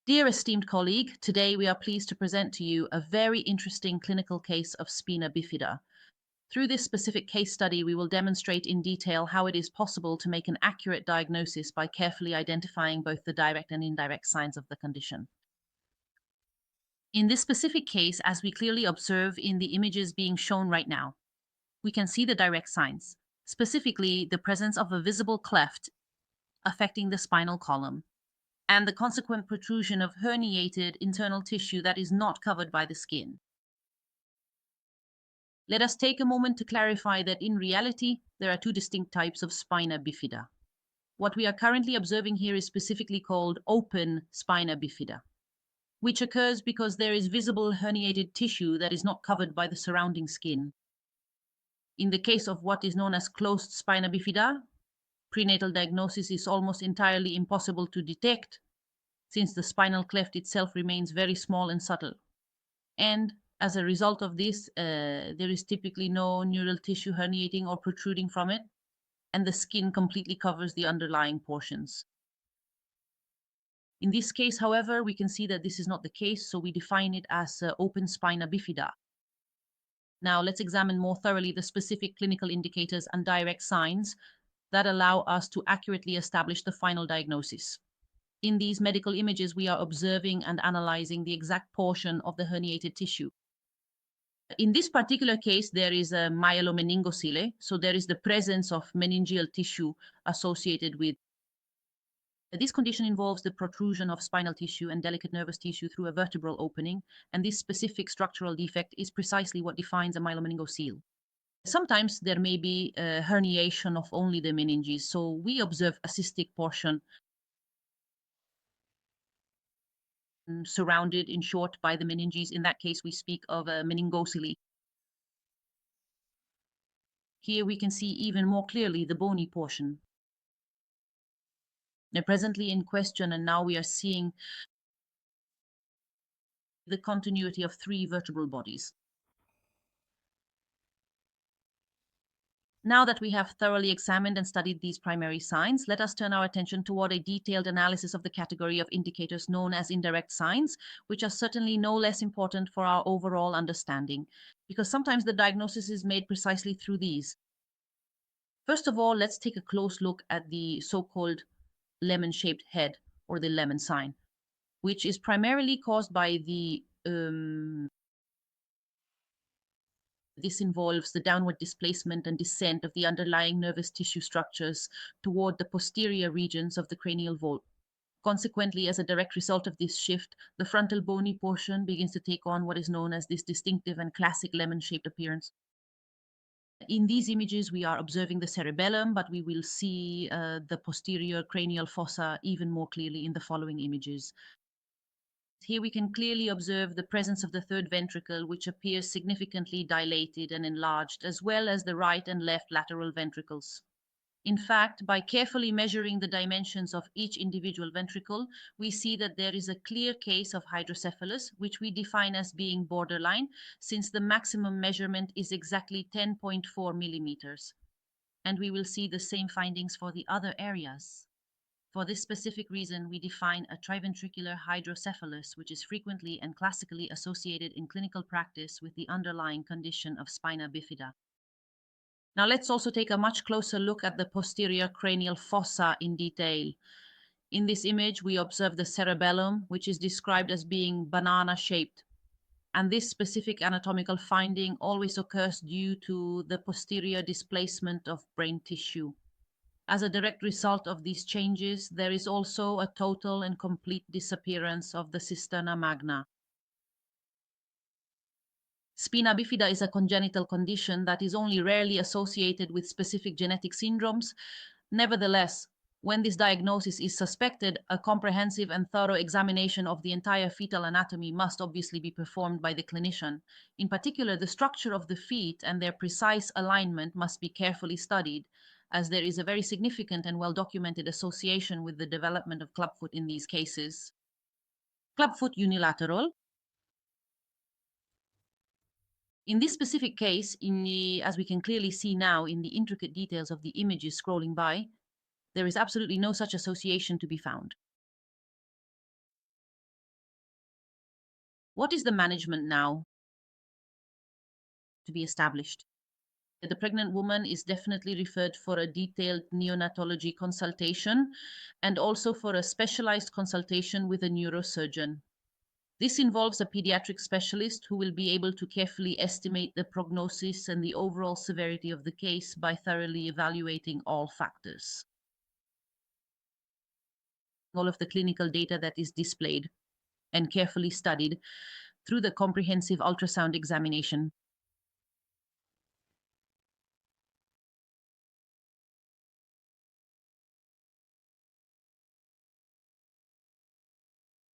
Dear esteemed colleague, today we are pleased to present to you a very interesting clinical case of spina bifida. Through this specific case study, we will demonstrate in detail how it is possible to make an accurate diagnosis by carefully identifying both the direct and indirect signs of the condition. In this specific case, as we clearly observe in the images being shown right now, we can see the direct signs, specifically the presence of a visible cleft affecting the spinal column and the consequent protrusion of herniated internal tissue that is not covered by the skin. Let us take a moment to clarify that in reality, there are two distinct types of spina bifida. What we are currently observing here is specifically called open spina bifida, which occurs because there is visible herniated tissue that is not covered by the surrounding skin. In the case of what is known as closed spina bifida, prenatal diagnosis is almost entirely impossible to detect since the spinal cleft itself remains very small and subtle. And as a result of this, there is typically no neural tissue herniating or protruding from it, and the skin completely covers the underlying portions. In this case, however, we can see that this is not the case, so we define it as open spina bifida. Now, let's examine more thoroughly the specific clinical indicators and direct signs that allow us to accurately establish the final diagnosis. In these medical images, we are observing and analyzing the exact portion of the herniated tissue. In this particular case, there is a myelomeningocele, so there is the presence of meningeal tissue associated with. This condition involves the protrusion of spinal tissue and delicate nervous tissue through a vertebral opening, and this specific structural defect is precisely what defines a myelomeningocele. Sometimes there may be a herniation of only the meninges, so we observe a cystic portion surrounded, in short, by the meninges. In that case, we speak of a meningocele. Here we can see even more clearly the bony portion. They're presently in question, and now we are seeing the continuity of three vertebral bodies. Now that we have thoroughly examined and studied these primary signs, let us turn our attention toward a detailed analysis of the category of indicators known as indirect signs, which are certainly no less important for our overall understanding, because sometimes the diagnosis is made precisely through these. First of all, let's take a close look at the so-called lemon-shaped head, or the lemon sign, which is primarily caused by the this involves the downward displacement and descent of the underlying nervous tissue structures toward the posterior regions of the cranial vault. Consequently, as a direct result of this shift, the frontal bony portion begins to take on what is known as this distinctive and classic lemon-shaped appearance. In these images, we are observing the cerebellum, but we will see the posterior cranial fossa even more clearly in the following images. Here we can clearly observe the presence of the third ventricle, which appears significantly dilated and enlarged, as well as the right and left lateral ventricles. In fact, by carefully measuring the dimensions of each individual ventricle, we see that there is a clear case of hydrocephalus, which we define as being borderline, since the maximum measurement is exactly 10.4 millimeters. And we will see the same findings for the other areas. For this specific reason, we define a triventricular hydrocephalus, which is frequently and classically associated in clinical practice with the underlying condition of spina bifida. Now let's also take a much closer look at the posterior cranial fossa in detail. In this image, we observe the cerebellum, which is described as being banana-shaped. And this specific anatomical finding always occurs due to the posterior displacement of brain tissue. As a direct result of these changes, there is also a total and complete disappearance of the cisterna magna. Spina bifida is a congenital condition that is only rarely associated with specific genetic syndromes. Nevertheless, when this diagnosis is suspected, a comprehensive and thorough examination of the entire fetal anatomy must obviously be performed by the clinician. In particular, the structure of the feet and their precise alignment must be carefully studied, as there is a very significant and well-documented association with the development of clubfoot in these cases. Clubfoot unilateral. In this specific case, as we can clearly see now in the intricate details of the images scrolling by, there is absolutely no such association to be found. What is the management now to be established? The pregnant woman is definitely referred for a detailed neonatology consultation and also for a specialized consultation with a neurosurgeon. This involves a pediatric specialist who will be able to carefully estimate the prognosis and the overall severity of the case by thoroughly evaluating all factors. All of the clinical data that is displayed and carefully studied through the comprehensive ultrasound examination